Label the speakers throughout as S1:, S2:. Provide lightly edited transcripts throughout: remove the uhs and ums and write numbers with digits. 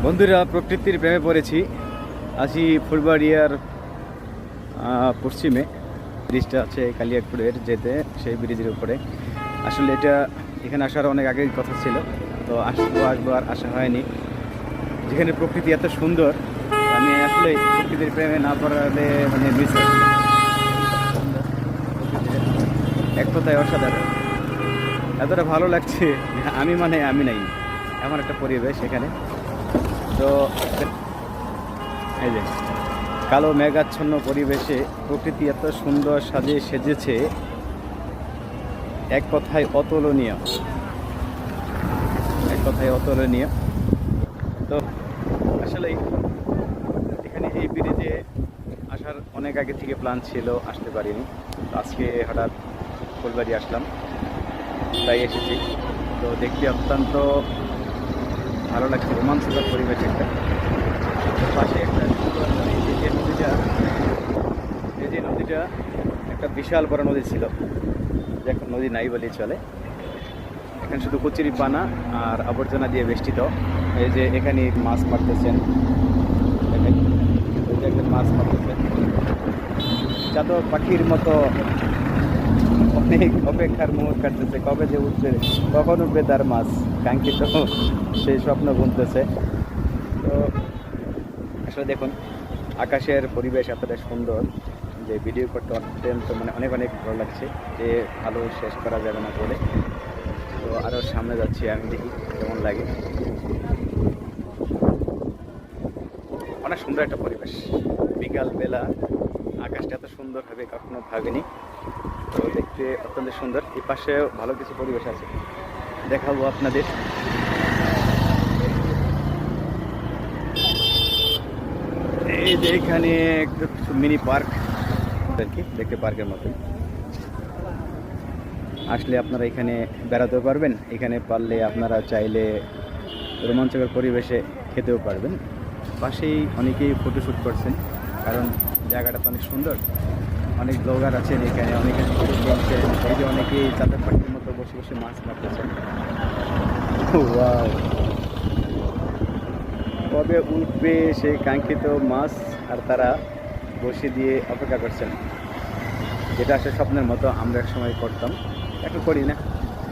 S1: বন্ধুরা, প্রকৃতির প্রেমে পড়েছি। আছি ফুলবাড়িয়ার পশ্চিমে ব্রিজটা আছে কালিয়াকপুরের যেতে, সেই ব্রিজের উপরে। আসলে এখানে আসার অনেক আগের কথা ছিল, তো আসবো আর আসা হয়নি। যেখানে প্রকৃতি এত সুন্দর, আমি আসলে প্রকৃতির প্রেমে না পড়ালে মানে মিস এক কথায় অসাধারণ। এতটা ভালো লাগছে, আমি নাই এমন একটা পরিবেশ এখানে। তো এই যে কালো মেঘাচ্ছন্ন পরিবেশে প্রকৃতি এত সুন্দর সাজিয়ে সেজেছে, এক কথায় অতুলনীয়, তো আসলেই এখানে এই ব্রিজে আসার অনেক আগে থেকে প্ল্যান ছিল, আসতে পারিনি। তো আজকে হঠাৎ ফুলবাড়ি আসলাম, তাই এসেছি। তো দেখতে অত্যন্ত ভালো লাগছে, রোমাঞ্চকর পরিবেশ একটা। পাশে একটা নদীটা একটা বিশাল বড় নদী ছিল, যে এখন নদী নাই বলেই চলে। এখানে শুধু কচুরি পানা আর আবর্জনা দিয়ে বেষ্টিত। এই যে এখানে মাছ মারতেছেন, একজন মাছ মারতেছেন চাতক পাখির মতো, অনেক অপেক্ষার মুহূর্ত কাটতেছে, কবে যে উঠবে, কখন উঠবে তার মাছ, কাঙ্ক্ষিত সেই স্বপ্ন বুনতেছে। তো আসলে দেখুন, আকাশের পরিবেশ এতটা সুন্দর যে ভিডিও করতে অত্যন্ত অনেক ভালো লাগছে, যে ভালো শেষ করা যাবে না বলে। তো আরও সামনে যাচ্ছি, আমি দেখি কেমন লাগে। অনেক সুন্দর একটা পরিবেশ, বিকালবেলা আকাশটা এত সুন্দর হবে কখনো ভাবিনি। তো দেখতে অত্যন্ত সুন্দর। এই পাশে ভালো কিছু পরিবেশ আছে, দেখাবো আপনাদের। এই যে এখানে একটু মিনি পার্ক আর কি, দেখতে পার্কের মতন। আসলে আপনারা এখানে বেড়াতেও পারবেন, এখানে পারলে আপনারা চাইলে রোমাঞ্চকর পরিবেশে খেতেও পারবেন। পাশেই অনেকেই ফটোশ্যুট করছেন, কারণ জায়গাটা তো অনেক সুন্দর। অনেক ব্লগার আছেন এখানে, অনেকে ফটো তুলছেন। এই যে অনেকেই চাতক পাখির মতো বসে বসে মাছ মারতেছেন। ওয়াও, কবে উঠবে সেই কাঙ্ক্ষিত মাছ, আর তারা বসে দিয়ে অপেক্ষা করছেন। যেটা আসলে স্বপ্নের মতো আমরা এক সময় করতাম, এখন করি না,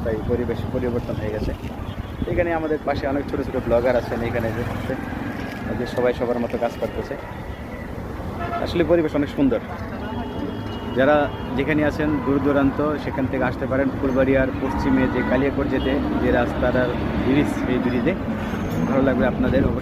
S1: তাই পরিবেশ পরিবর্তন হয়ে গেছে। এখানে আমাদের পাশে অনেক ছোটো ছোটো ব্লগার আছেন, এখানে যে সবাই সবার মতো কাজ করতেছে। আসলে পরিবেশ অনেক সুন্দর। যারা যেখানে আছেন দূর দূরান্ত, সেখান থেকে আসতে পারেন। ফুলবাড়িয়ার পশ্চিমে যে কালিয়াকোট যেতে যে রাস্তাটার ব্রিজ, সেই ব্রিজে ভালো লাগবে আপনাদের অবশ্যই।